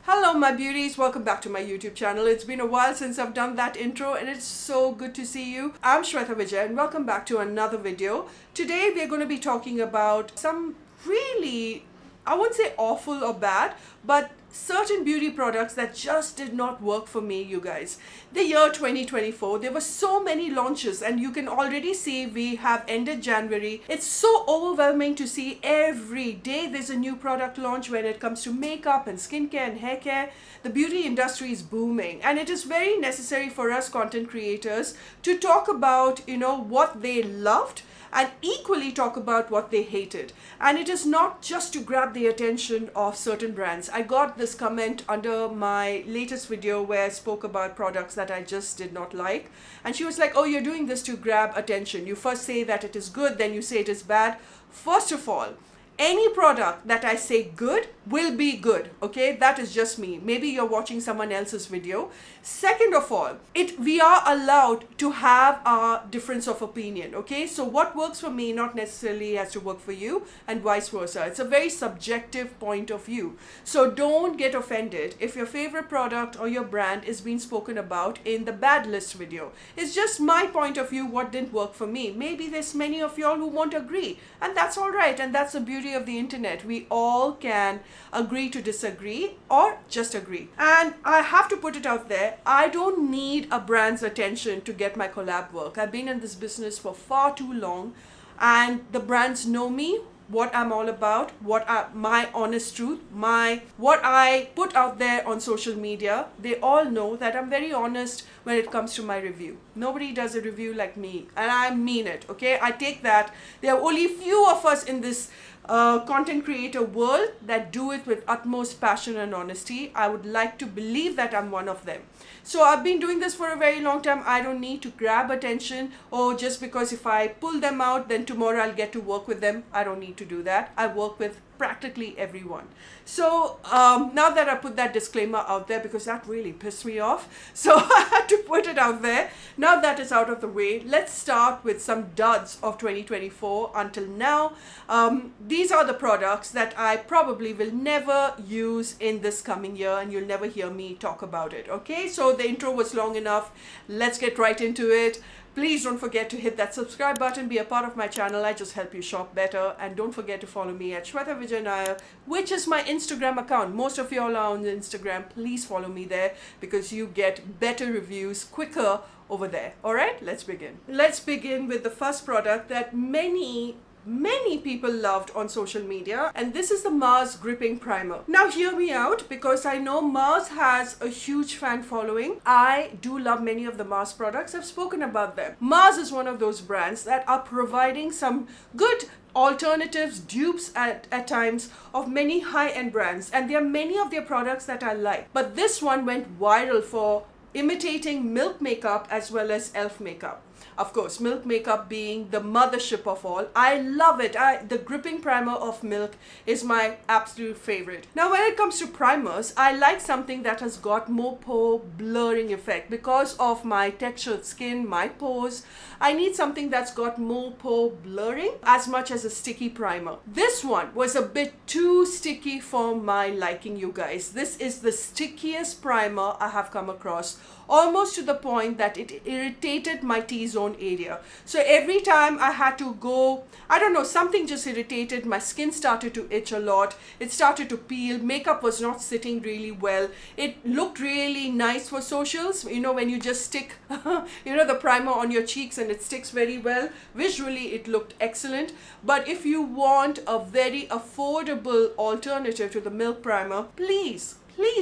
Hello my beauties, welcome back to my YouTube channel. It's been a while since I've done that intro and it's so good to see you. I'm Shweta Vijay and welcome back to another video. Today we're going to be talking about some really, I wouldn't say awful or bad, but certain beauty products that just did not work for me, you guys. The year 2024, there were so many launches and you can already see we have ended January. It's so overwhelming to see every day there's a new product launch when it comes to makeup and skincare and hair care. The beauty industry is booming and it is very necessary for us content creators to talk about, what they loved and equally talk about what they hated. And it is not just to grab the attention of certain brands. I got this comment under my latest video where I spoke about products that I just did not like. And she was like, oh, you're doing this to grab attention. You first say that it is good, then you say it is bad. First of all, any product that I say good will be good, okay? That is just me. Maybe you're watching someone else's video. Second of all, we are allowed to have a difference of opinion, okay? So what works for me not necessarily has to work for you and vice versa. It's a very subjective point of view. So don't get offended if your favorite product or your brand is being spoken about in the bad list video. It's just my point of view, what didn't work for me. Maybe there's many of y'all who won't agree and that's all right, and that's the beauty of the internet. We all can agree to disagree or just agree. And I have to put it out there, I don't need a brand's attention to get my collab work. I've been in this business for far too long and the brands know me, what I'm all about, my honest truth, what I put out there on social media. They all know that I'm very honest when it comes to my review. Nobody does a review like me and I mean it, okay? I take that. There are only few of us in this content creator world that do it with utmost passion and honesty. I would like to believe that I'm one of them. So I've been doing this for a very long time. I don't need to grab attention or just because if I pull them out then tomorrow I'll get to work with them. I don't need to do that. I work with practically everyone. So now that I put that disclaimer out there because that really pissed me off, so I had to put it out there. Now that is out of the way, let's start with some duds of 2024 until now. These are the products that I probably will never use in this coming year and you'll never hear me talk about it, okay? So the intro was long enough. Let's get right into it. Please don't forget to hit that subscribe button, be a part of my channel. I just help you shop better. And don't forget to follow me at Shweta Vijay Nair, which is my Instagram account. Most of you all are on Instagram. Please follow me there because you get better reviews quicker over there. All right, let's begin. Let's begin with the first product that many people loved on social media, and this is the Mars Gripping Primer. Now hear me out because I know Mars has a huge fan following. I do love many of the Mars products. I've spoken about them. Mars is one of those brands that are providing some good alternatives, dupes at times of many high-end brands, and there are many of their products that I like. But this one went viral for imitating Milk makeup as well as e.l.f. makeup. Of course, Milk makeup being the mothership of all. I love it. The gripping primer of Milk is my absolute favorite. Now, when it comes to primers, I like something that has got more pore blurring effect. Because of my textured skin, my pores, I need something that's got more pore blurring as much as a sticky primer. This one was a bit too sticky for my liking, you guys. This is the stickiest primer I have come across, almost to the point that it irritated my T-zone area. So every time I had to go, I don't know, something just irritated. My skin started to itch a lot. It started to peel. Makeup was not sitting really well. It looked really nice for socials, when you just stick the primer on your cheeks and it sticks very well. Visually it looked excellent. But if you want a very affordable alternative to the Milk primer, please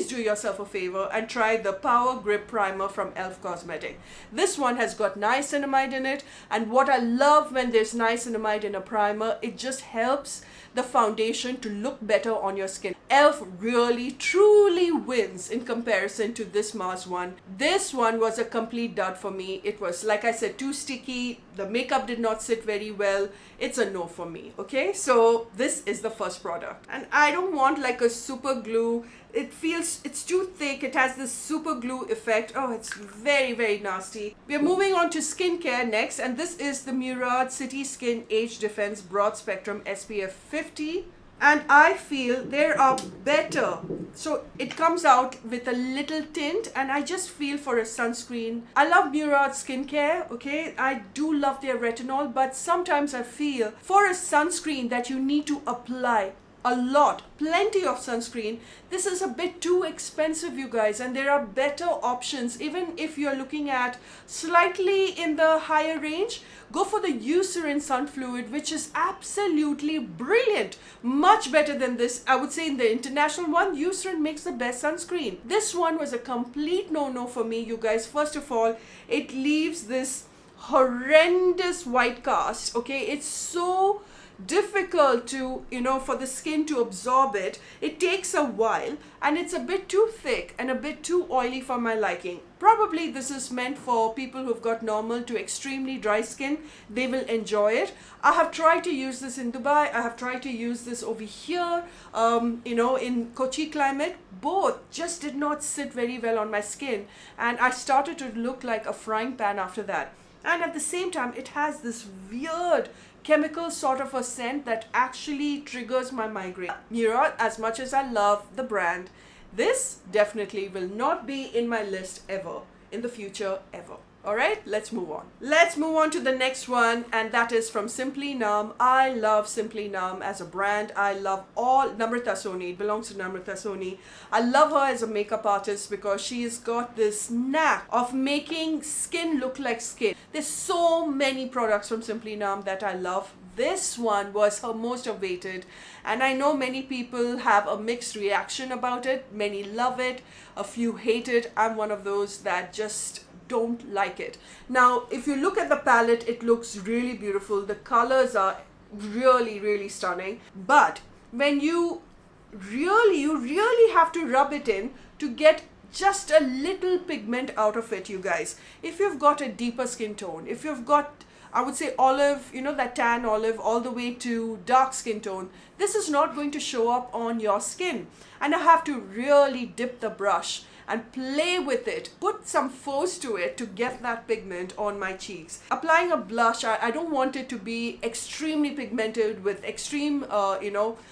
do yourself a favor and try the Power Grip Primer from e.l.f. Cosmetic. This one has got niacinamide in it, and what I love when there's niacinamide in a primer, it just helps the foundation to look better on your skin. e.l.f. really truly wins in comparison to this Mars one. This one was a complete dud for me. It was, like I said, too sticky. The makeup did not sit very well. It's a no for me, okay? So this is the first product. And I don't want like a super glue. It's too thick. It has this super glue effect. Oh, it's very, very nasty. We're moving on to skincare next, and this is the Murad City Skin Age Defense Broad Spectrum SPF 50 and I feel there are better. So it comes out with a little tint, and I just feel for a sunscreen. I love Murad skincare, okay? I do love their retinol, but sometimes I feel for a sunscreen that you need to apply a lot, plenty of sunscreen, this is a bit too expensive, you guys, and there are better options. Even if you're looking at slightly in the higher range, go for the Eucerin Sun Fluid, which is absolutely brilliant, much better than this. I would say in the international one, Eucerin makes the best sunscreen. This one was a complete no-no for me, you guys. First of all, it leaves this horrendous white cast, okay? It's so difficult to, for the skin to absorb it. It takes a while, and it's a bit too thick and a bit too oily for my liking. Probably this is meant for people who've got normal to extremely dry skin. They will enjoy it. I have tried to use this in Dubai. I have tried to use this over here, in Kochi climate. Both just did not sit very well on my skin, and I started to look like a frying pan after that. And at the same time, it has this weird chemical sort of a scent that actually triggers my migraine. Murad, as much as I love the brand, this definitely will not be in my list ever, in the future ever. Alright, let's move on. Let's move on to the next one, and that is from Simply Nam. I love Simply Nam as a brand. I love all Namrata Soni. It belongs to Namrata Soni. I love her as a makeup artist because she's got this knack of making skin look like skin. There's so many products from Simply Nam that I love. This one was her most awaited, and I know many people have a mixed reaction about it. Many love it, a few hate it. I'm one of those that just don't like it. Now, if you look at the palette, it looks really beautiful. The colors are really stunning. But when you really have to rub it in to get just a little pigment out of it, you guys. If you've got a deeper skin tone, if you've got, I would say, olive, that tan olive all the way to dark skin tone, this is not going to show up on your skin. And I have to really dip the brush and play with it, put some force to it to get that pigment on my cheeks. Applying a blush, I don't want it to be extremely pigmented with extreme, kickback.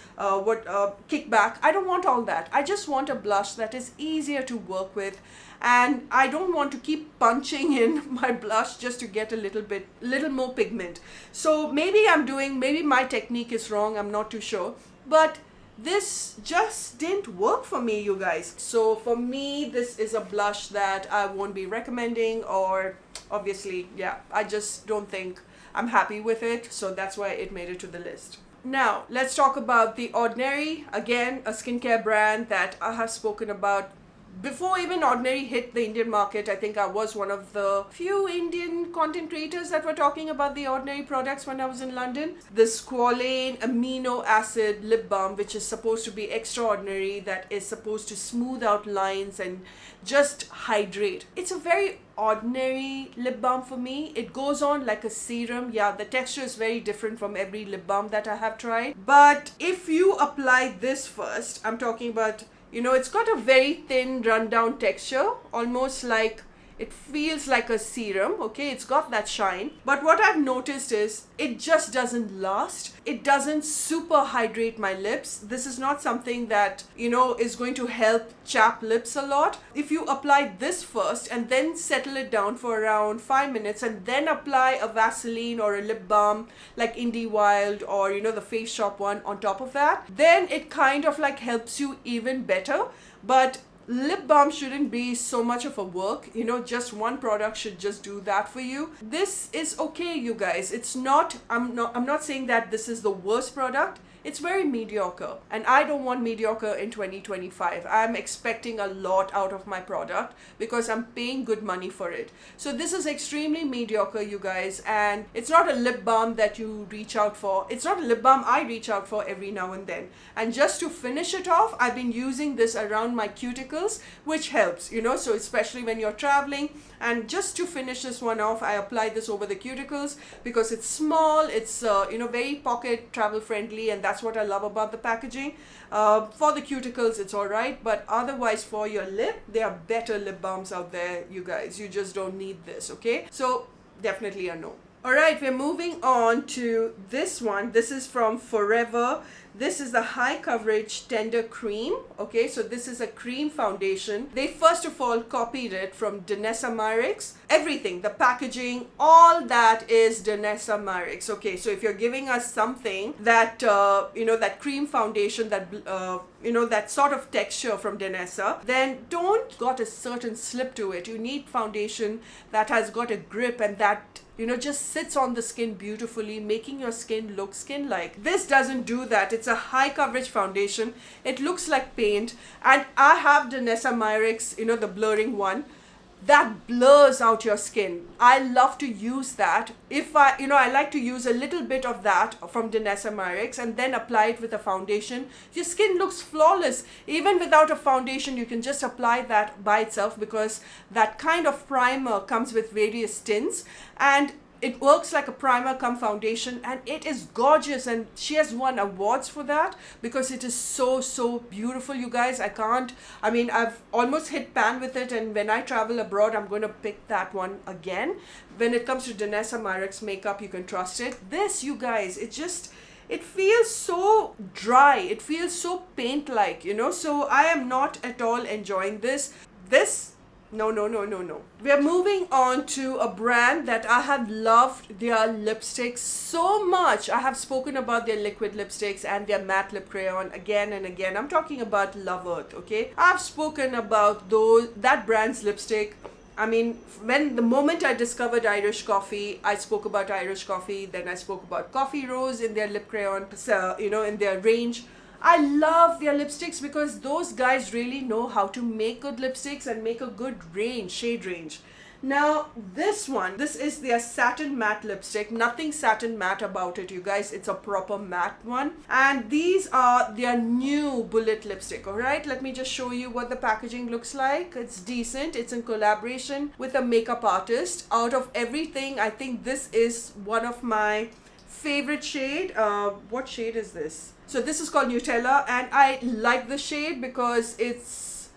I don't want all that. I just want a blush that is easier to work with, and I don't want to keep punching in my blush just to get a little more pigment. So maybe my technique is wrong, I'm not too sure, but this just didn't work for me, you guys. So for me, this is a blush that I won't be recommending, or obviously, yeah, I just don't think I'm happy with it. So that's why it made it to the list. Now, let's talk about The Ordinary. Again, a skincare brand that I have spoken about before even Ordinary hit the Indian market. I think I was one of the few Indian content creators that were talking about the Ordinary products when I was in London. The squalane amino acid lip balm, which is supposed to be extraordinary, that is supposed to smooth out lines and just hydrate. It's a very ordinary lip balm for me. It goes on like a serum. Yeah, the texture is very different from every lip balm that I have tried. But if you apply this first, I'm talking about, it's got a very thin rundown texture, almost like it feels like a serum, okay? It's got that shine. But what I've noticed is it just doesn't last. It doesn't super hydrate my lips. This is not something that, is going to help chap lips a lot. If you apply this first and then settle it down for around 5 minutes and then apply a Vaseline or a lip balm like Indie Wild or, the Face Shop one on top of that, then it kind of like helps you even better. But lip balm shouldn't be so much of a work, just one product should just do that for you. This is okay, you guys. I'm not saying that this is the worst product. It's very mediocre, and I don't want mediocre in 2025. I'm expecting a lot out of my product because I'm paying good money for it. So this is extremely mediocre, you guys, and it's not a lip balm that you reach out for. It's not a lip balm I reach out for every now and then. And just to finish it off, I've been using this around my cuticles, which helps, so especially when you're traveling. And just to finish this one off, I apply this over the cuticles because it's small, it's very pocket travel friendly, and that's what I love about the packaging. For the cuticles, it's alright, but otherwise for your lip, there are better lip balms out there, you guys. You just don't need this, okay? So definitely a no. Alright, we're moving on to this one. This is from Forever. This is the high coverage tender cream. Okay, so this is a cream foundation. They first of all copied it from NYKA. Everything, the packaging, all that is NYKA. Okay, so if you're giving us something that you know, that cream foundation, that you know, that sort of texture from NYKA, then don't got a certain slip to it. You need foundation that has got a grip and that, you know, just sits on the skin beautifully, making your skin look skin-like. This doesn't do that. It's a high coverage foundation. It looks like paint, and I have the NYKA, you know, the blurring one that blurs out your skin. I love to use that. If I, you know, I like to use a little bit of that from NYKA and then apply it with a foundation. Your skin looks flawless. Even without a foundation, you can just apply that by itself, because that kind of primer comes with various tints, and it works like a primer come foundation, and it is gorgeous, and she has won awards for that because it is so beautiful, you guys. I mean, I've almost hit pan with it, and when I travel abroad, I'm going to pick that one again. When it comes to NYKA makeup, you can trust it. This, you guys, it feels so dry. It feels so paint-like, you know, so I am not at all enjoying this. No. We are moving on to a brand that I have loved their lipsticks so much. I have spoken about their liquid lipsticks and their matte lip crayon again and again. I'm talking about Love Earth, okay? I've spoken about that brand's lipstick. I mean, the moment I discovered Irish Coffee, I spoke about Irish Coffee. Then I spoke about Coffee Rose in their lip crayon, you know, in their range. I love their lipsticks because those guys really know how to make good lipsticks and make a good shade range. Now this is their satin matte lipstick. Nothing satin matte about it, you guys. It's a proper matte one, and these are their new bullet lipstick. All right, let me just show you what the packaging looks like. It's decent. It's in collaboration with a makeup artist. Out of everything, I think this is one of my favorite shade. What shade is this? So this is called Nutella, and I like the shade because it's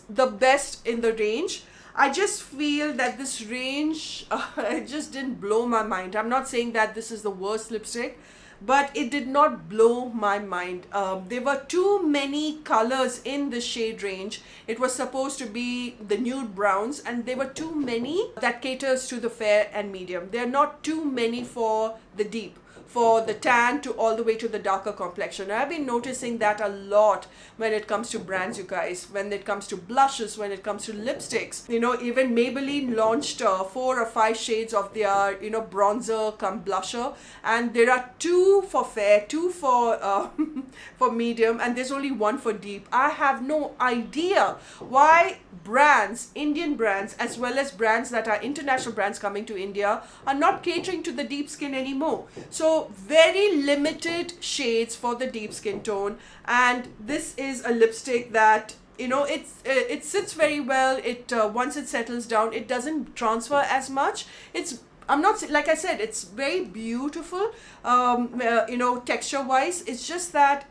the best in the range. I just feel that this range, it just didn't blow my mind. I'm not saying that this is the worst lipstick, but it did not blow my mind. There were too many colors in the shade range. It was supposed to be the nude browns, and there were too many that caters to the fair and medium. There are not too many for the deep, for the tan to all the way to the darker complexion. I've been noticing that a lot when it comes to brands, you guys, when it comes to blushes, when it comes to lipsticks. You know, even Maybelline launched 4 or 5 shades of their, you know, bronzer come blusher, and there are 2 for fair, 2 for for medium, and there's only 1 for deep. I have no idea why brands, Indian brands, as well as brands that are international brands coming to India, are not catering to the deep skin anymore. So very limited shades for the deep skin tone, and this is a lipstick that, you know, it sits very well. It once it settles down, it doesn't transfer as much. I'm not, like I said, it's very beautiful, you know, texture wise. It's just that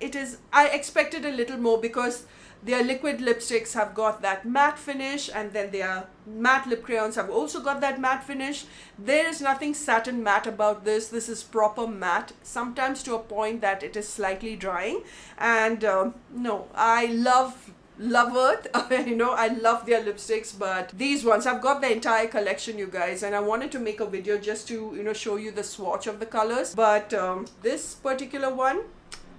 I expected a little more because their liquid lipsticks have got that matte finish, and then their matte lip crayons have also got that matte finish. There is nothing satin matte about this. This is proper matte, sometimes to a point that it is slightly drying. And no, I love Earth. You know, I love their lipsticks, but these ones, I've got the entire collection, you guys, and I wanted to make a video just to, you know, show you the swatch of the colors, but this particular one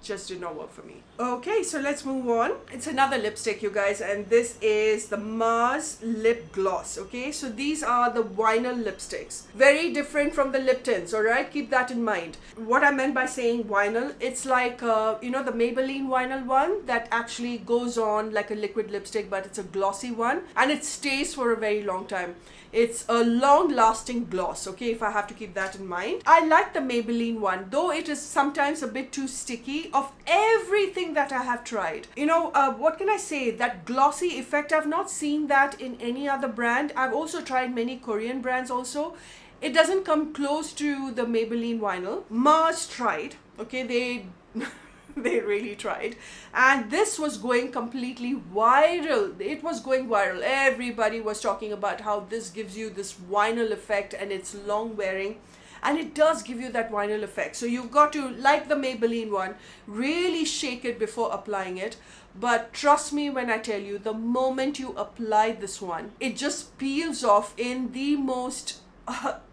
just did not work for me. Okay, so let's move on. It's another lipstick, you guys, and this is the Mars Lip Gloss. Okay, so these are the vinyl lipsticks. Very different from the lip tints, all right? Keep that in mind. What I meant by saying vinyl, it's like, you know, the Maybelline vinyl one that actually goes on like a liquid lipstick, but it's a glossy one, and it stays for a very long time. It's a long-lasting gloss, okay, if I have to keep that in mind. I like the Maybelline one, though it is sometimes a bit too sticky. Of everything that I have tried, you know, what can I say? That glossy effect, I've not seen that in any other brand. I've also tried many Korean brands also. It doesn't come close to the Maybelline vinyl. Mars tried, okay, they really tried, and this was going completely viral. It was going viral. Everybody was talking about how this gives you this vinyl effect and it's long wearing. and it does give you that vinyl effect. So you've got to, like the Maybelline one, really shake it before applying it. But trust me when I tell you, the moment you apply this one, it just peels off in the most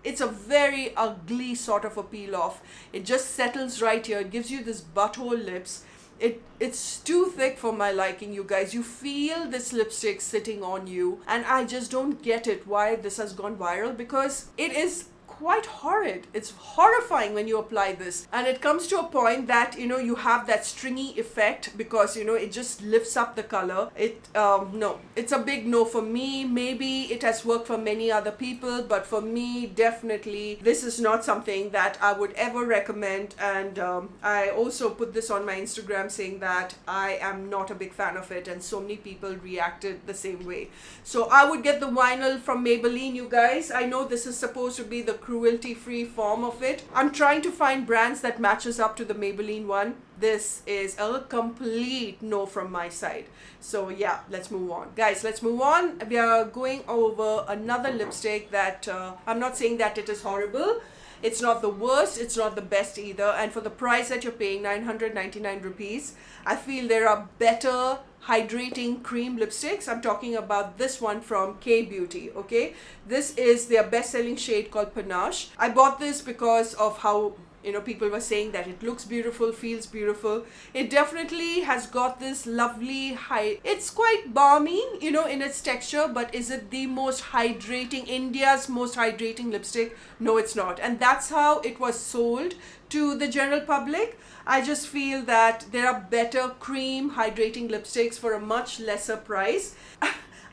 it's a very ugly sort of a peel off. It just settles right here. It gives you this butthole lips. It's too thick for my liking, you guys. You feel this lipstick sitting on you, and I just don't get it why this has gone viral, because it is quite horrid. It's horrifying when you apply this, and it comes to a point that, you know, you have that stringy effect because, you know, it just lifts up the color. No, it's a big no for me. Maybe it has worked for many other people, but for me, definitely this is not something that I would ever recommend. And I also put this on my Instagram saying that I am not a big fan of it, and so many people reacted the same way. So I would get the vinyl from Maybelline, you guys. I know this is supposed to be the cruelty-free form of it. I'm trying to find brands that matches up to the Maybelline one. This is a complete no from my side. So yeah, let's move on. Guys, let's move on. We are going over another lipstick that I'm not saying that it is horrible. It's not the worst, it's not the best either. And for the price that you're paying, 999 rupees, I feel there are better hydrating cream lipsticks. I'm talking about this one from KAYBEAUTY, okay? This is their best-selling shade called Panache. I bought this because of how, you know, people were saying that it looks beautiful, feels beautiful. It definitely has got this lovely it's quite balmy, you know, in its texture, but is it the most hydrating, India's most hydrating lipstick? No, it's not. And that's how it was sold to the general public. I just feel that there are better cream hydrating lipsticks for a much lesser price.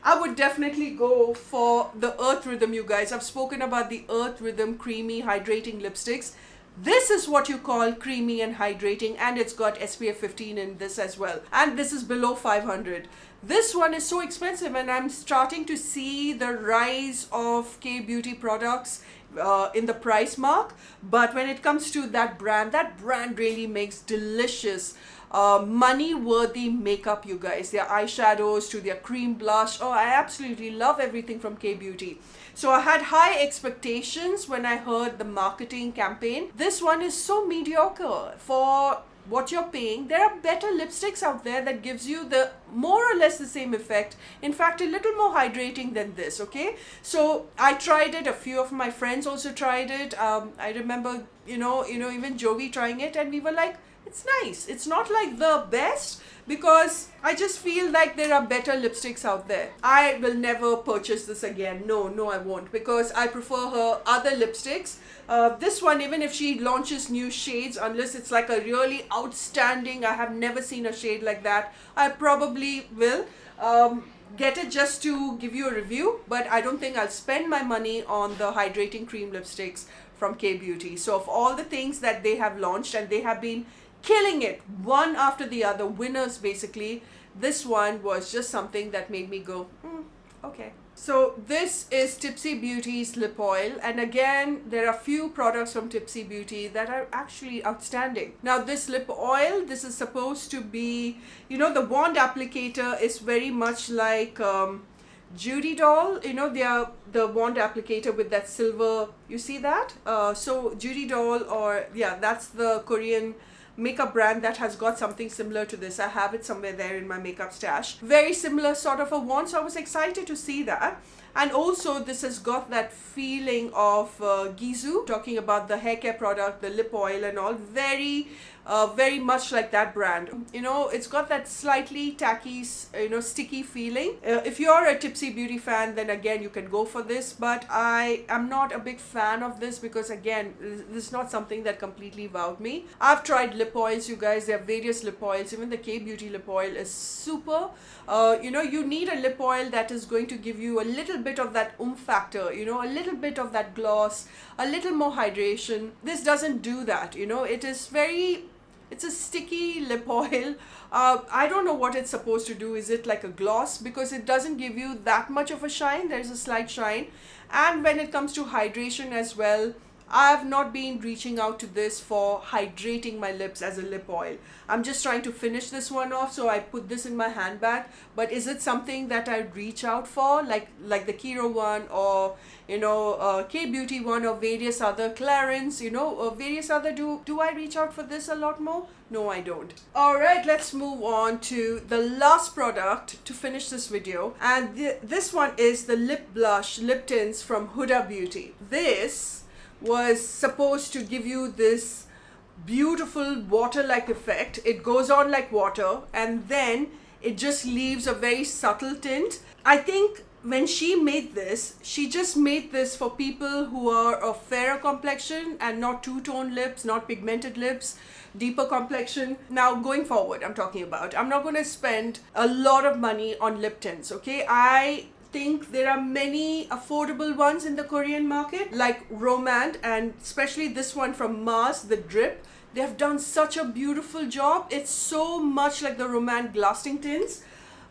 I would definitely go for the Earth Rhythm, you guys. I've spoken about the Earth Rhythm creamy hydrating lipsticks. This is what you call creamy and hydrating, and it's got SPF 15 in this as well. And this is below 500. This one is so expensive, and I'm starting to see the rise of KAYBEAUTY products in the price mark. But when it comes to that brand really makes delicious money-worthy makeup, you guys. Their eyeshadows to their cream blush. Oh, I absolutely love everything from KAYBEAUTY. So I had high expectations when I heard the marketing campaign. This one is so mediocre for what you're paying. There are better lipsticks out there that gives you the more or less the same effect. In fact, a little more hydrating than this, okay? So I tried it. A few of my friends also tried it. I remember, you know, even Jovi trying it, and we were like, it's nice. It's not like the best, because I just feel like there are better lipsticks out there. I will never purchase this again. No, I won't, because I prefer her other lipsticks. This one, even if she launches new shades, unless it's like a really outstanding, I have never seen a shade like that, I probably will get it just to give you a review, but I don't think I'll spend my money on the hydrating cream lipsticks from KAYBEAUTY. So of all the things that they have launched, and they have been killing it one after the other, winners basically, this one was just something that made me go, okay. So this is TYPSY Beauty's lip oil, and again there are few products from TYPSY Beauty that are actually outstanding. Now this lip oil, this is supposed to be, you know, the wand applicator is very much like Judy doll, you know, the wand applicator with that silver, you see that? So Judy doll, or yeah, that's the Korean makeup brand that has got something similar to this. I have it somewhere there in my makeup stash. Very similar sort of a wand, so I was excited to see that. And also this has got that feeling of Gizu, talking about the hair care product, the lip oil and all, very much like that brand. You know, it's got that slightly tacky, you know, sticky feeling. If you're a TYPSY Beauty fan, then again you can go for this, but I am not a big fan of this because again, this is not something that completely wowed me. I've tried lip oils, you guys. There are various lip oils. Even the KAYBEAUTY lip oil is super. You know, you need a lip oil that is going to give you a little bit of that oomph factor, you know, a little bit of that gloss, a little more hydration. This doesn't do that, you know. It's a sticky lip oil. I don't know what it's supposed to do. Is it like a gloss? Because it doesn't give you that much of a shine. There's a slight shine. And when it comes to hydration as well, I have not been reaching out to this for hydrating my lips as a lip oil. I'm just trying to finish this one off, so I put this in my handbag. But is it something that I reach out for, like the Kiro one, or KAYBEAUTY one, or various other Clarins, various other, do I reach out for this a lot more? No, I don't. Alright, let's move on to the last product to finish this video. And this one is the lip blush lip tints from Huda Beauty. This was supposed to give you this beautiful water-like effect. It goes on like water and then it just leaves a very subtle tint. I think when she made this, she just made this for people who are of fairer complexion and not two-tone lips, not pigmented lips, deeper complexion. Now going forward, I'm talking about, I'm not going to spend a lot of money on lip tints, okay? I think there are many affordable ones in the Korean market, like Romand, and especially this one from Mars, the Drip. They have done such a beautiful job. It's so much like the Romand Glasting tints.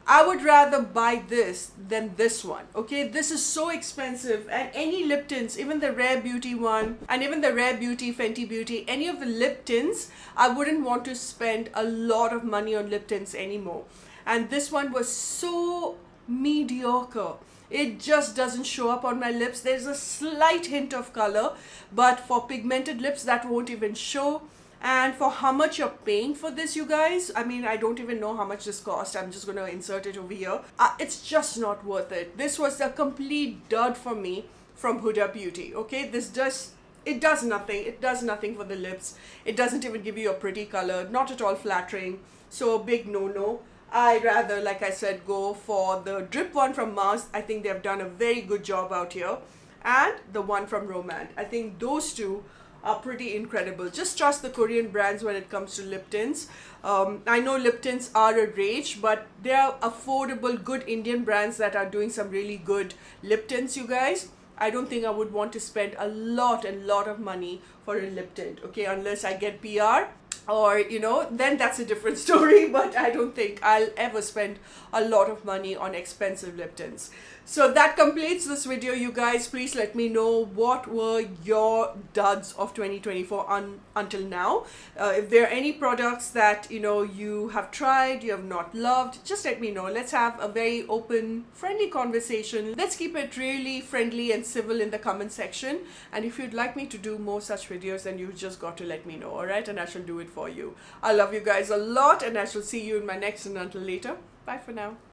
I would rather buy this than this one, okay? This is so expensive, and any lip tints, even the Rare Beauty one, and even the Rare Beauty, Fenty Beauty, any of the lip tints, I wouldn't want to spend a lot of money on lip tints anymore. And this one was so mediocre. It just doesn't show up on my lips. There's a slight hint of color, but for pigmented lips that won't even show. And for how much you're paying for this, you guys, I mean, I don't even know how much this cost. I'm just gonna insert it over here. It's just not worth it. This was a complete dud for me from Huda Beauty, okay? It does nothing. It does nothing for the lips. It doesn't even give you a pretty color, not at all flattering. So a big no-no. I'd rather, like I said, go for the Drip one from Mars. I think they've done a very good job out here. And the one from Romand. I think those two are pretty incredible. Just trust the Korean brands when it comes to lip tints. I know lip tints are a rage, but there are affordable, good Indian brands that are doing some really good lip tints, you guys. I don't think I would want to spend a lot of money for a lip tint, okay, unless I get PR. Or then that's a different story, but I don't think I'll ever spend a lot of money on expensive lip tints. So that completes this video, you guys. Please let me know what were your duds of 2024 until now. If there are any products that you have tried, you have not loved, just let me know. Let's have a very open, friendly conversation. Let's keep it really friendly and civil in the comment section. And if you'd like me to do more such videos, then you've just got to let me know, alright? And I shall do it for you. I love you guys a lot, and I shall see you in my next, and until later, bye for now.